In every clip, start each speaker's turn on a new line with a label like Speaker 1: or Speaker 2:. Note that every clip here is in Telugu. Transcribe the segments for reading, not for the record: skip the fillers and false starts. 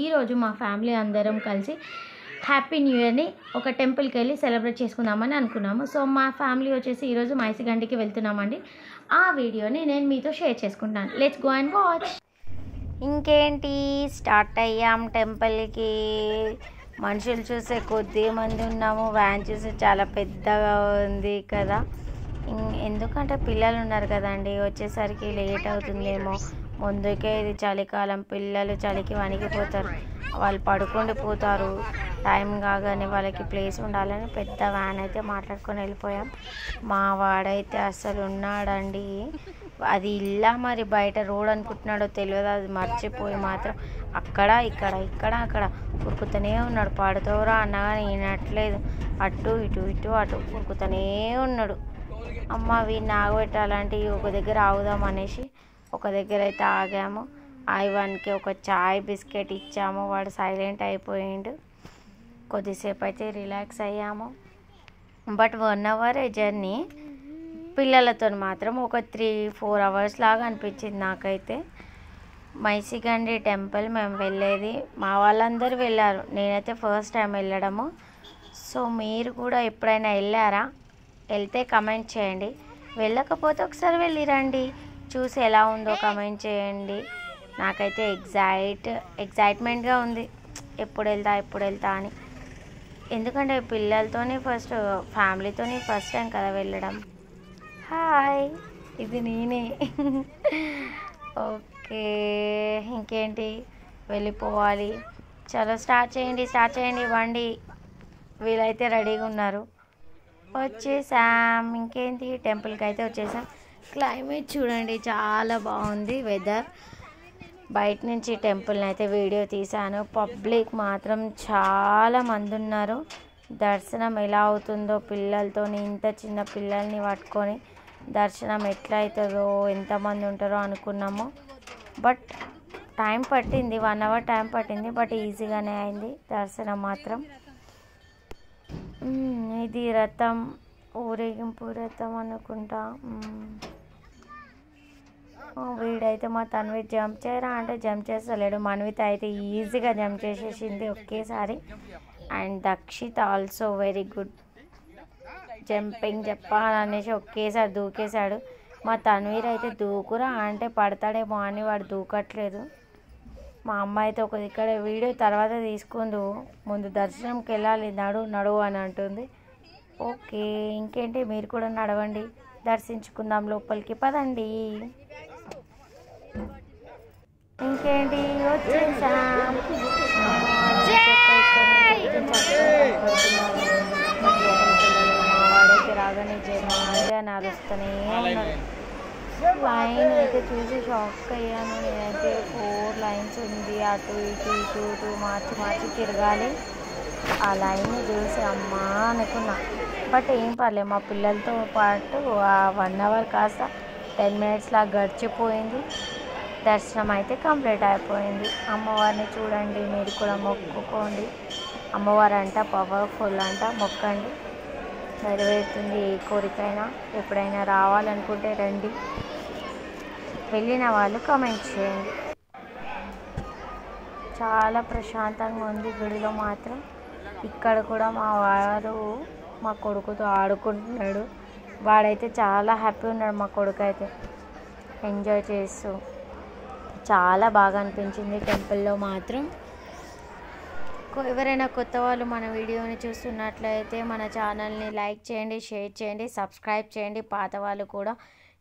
Speaker 1: ఈరోజు మా ఫ్యామిలీ అందరం కలిసి హ్యాపీ న్యూ ఇయర్ని ఒక టెంపుల్కి వెళ్ళి సెలబ్రేట్ చేసుకుందామని అనుకున్నాము. సో మా ఫ్యామిలీ వచ్చేసి ఈరోజు మైసిగండికి వెళ్తున్నామండి. ఆ వీడియోని నేను మీతో షేర్ చేసుకుంటాను. Let's go and watch.
Speaker 2: ఇంకేంటి, స్టార్ట్ అయ్యాం టెంపుల్కి. మనుషులు చూసే కొద్ది మంది ఉన్నాము. వ్యాన్ చూసి చాలా పెద్దగా ఉంది కదా, ఎందుకంటే పిల్లలు ఉన్నారు కదండి, వచ్చేసరికి లేట్ అవుతుందేమో. ముందుకే ఇది చలికాలం, పిల్లలు చలికి వణికిపోతారు, వాళ్ళు పడుకొని పోతారు. టైం కాగానే వాళ్ళకి ప్లేస్ ఉండాలని పెద్ద వ్యాన్ అయితే మాట్లాడుకొని వెళ్ళిపోయాం. మా వాడైతే అసలు ఉన్నాడండి, అది ఇల్లా మరి బయట రోడ్ అనుకుంటున్నాడో తెలియదు, అది మర్చిపోయి మాత్రం అక్కడ అక్కడ ఉరుకుతూనే ఉన్నాడు. పడుతోరా అన్నగాని వినట్లేదు, అటు అటు ఉరుకుతూనే ఉన్నాడు. అమ్మ వీడిని ఆగబెట్టాలంటే ఒక దగ్గర ఆగుదాం అనేసి ఒక దగ్గర అయితే ఆగాము. ఐవన్కి ఒక చాయ్ బిస్కెట్ ఇచ్చాము, వాడు సైలెంట్ అయిపోయిండు. కొద్దిసేపు అయితే రిలాక్స్ అయ్యాము. బట్ 1 అవర్ జర్నీ, పిల్లలతో మాత్రం ఒక 3-4 అవర్స్ లాగా అనిపించింది నాకైతే. మైసిగండి టెంపుల్ మేము వెళ్ళేది, మా వాళ్ళందరూ వెళ్ళారు, నేనైతే ఫస్ట్ టైం వెళ్ళడము. సో మీరు కూడా ఎప్పుడైనా వెళ్ళారా? వెళ్తే కమెంట్ చేయండి, వెళ్ళకపోతే ఒకసారి వెళ్ళి రండి, చూసి ఎలా ఉందో కమెంట్ చేయండి. నాకైతే ఎగ్జైట్మెంట్గా ఉంది, ఎప్పుడు వెళ్తా అని. ఎందుకంటే పిల్లలతోని ఫ్యామిలీతోని ఫస్ట్ టైం కదా వెళ్ళడం. హాయ్, ఇది నేనే. ఓకే, ఇంకేంటి, వెళ్ళిపోవాలి. చలో స్టార్ట్ చేయండి బండి. వీళ్ళైతే రెడీగా ఉన్నారు. వచ్చేసాం. ఇంకేంటి, టెంపుల్కి అయితే వచ్చేసాం. క్లైమేట్ చూడండి, చాలా బాగుంది వెదర్. బయట నుంచి టెంపుల్ని అయితే వీడియో తీశాను. పబ్లిక్ మాత్రం చాలా మంది ఉన్నారు. దర్శనం ఎలా అవుతుందో, పిల్లలతో, ఇంత చిన్న పిల్లల్ని పట్టుకొని దర్శనం ఎట్లా అవుతుందో, ఎంతమంది ఉంటారో అనుకున్నాము. బట్ టైం పట్టింది, 1 అవర్ టైం పట్టింది, బట్ ఈజీగానే అయింది దర్శనం మాత్రం. ఇది రథం, ఊరేగింపు రథం అనుకుంటా. వీడైతే మా తన్వి జంప్ చేయరా అంటే జంప్ చేస్తలేడు. మన్విత అయితే ఈజీగా జంప్ చేసేసింది ఒకేసారి. And Dakshit also very good jumping చెప్పాలనేసి ఒకేసారి దూకేశాడు. మా తన్వీర్ అయితే దూకురా అంటే పడతాడేమో అని వాడు దూకట్లేదు. మా అమ్మ అయితే ఒక ఇక్కడ వీడియో తర్వాత తీసుకుందు, ముందు దర్శనంకి వెళ్ళాలి, నడు అని అంటుంది. ఓకే, ఇంకేంటి, మీరు కూడా నడవండి, దర్శించుకుందాం, లోపలికి పదండి. ఇంకేంటి, వచ్చేసాం. వాడైతే రాగానే జనాలు అరుస్తూనే ఉన్నారు. లైన్ అయితే చూసి షాక్ అయ్యాను నేనైతే. 4 లైన్స్ ఉంది, అటు ఇటు మార్చి తిరగాలి. ఆ లైన్ చూసి అమ్మా అనుకున్నా. బట్ ఏం పర్లేదు, మా పిల్లలతో పాటు ఆ 1 అవర్ కాస్త 10 మినిట్స్ లాగా గడిచిపోయింది. దర్శనం అయితే కంప్లీట్ అయిపోయింది. అమ్మవారిని చూడండి, మీరు కూడా మొక్కుకోండి. అమ్మవారు అంట పవర్ఫుల్ అంట, మొక్కండి, నెరవేరుతుంది ఏ కోరికైనా. ఎప్పుడైనా రావాలనుకుంటే రండి, వెళ్ళిన వాళ్ళు కామెంట్ చేయండి. చాలా ప్రశాంతంగా ఉంది గుడిలో మాత్రం. ఇక్కడ కూడా మా వారు మా కొడుకుతో ఆడుకుంటున్నాడు. వాడైతే చాలా హ్యాపీ ఉన్నాడు, మా కొడుకు అయితే ఎంజాయ్ చేస్తూ. చాలా బాగా అనిపించింది టెంపుల్లో మాత్రం. ఎవరైనా కొత్త వాళ్ళు మన వీడియోని చూస్తున్నట్లయితే మన ఛానల్ని లైక్ చేయండి, షేర్ చేయండి, సబ్స్క్రైబ్ చేయండి. పాత వాళ్ళు కూడా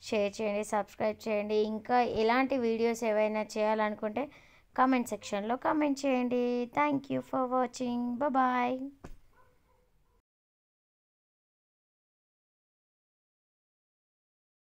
Speaker 2: షేర్ చేయండి, సబ్స్క్రైబ్ చేయండి. ఇంకా ఎలాంటి వీడియోస్ ఏవైనా చేయాలనుకుంటే కామెంట్ సెక్షన్లో కామెంట్ చేయండి. Thank you for watching. Bye.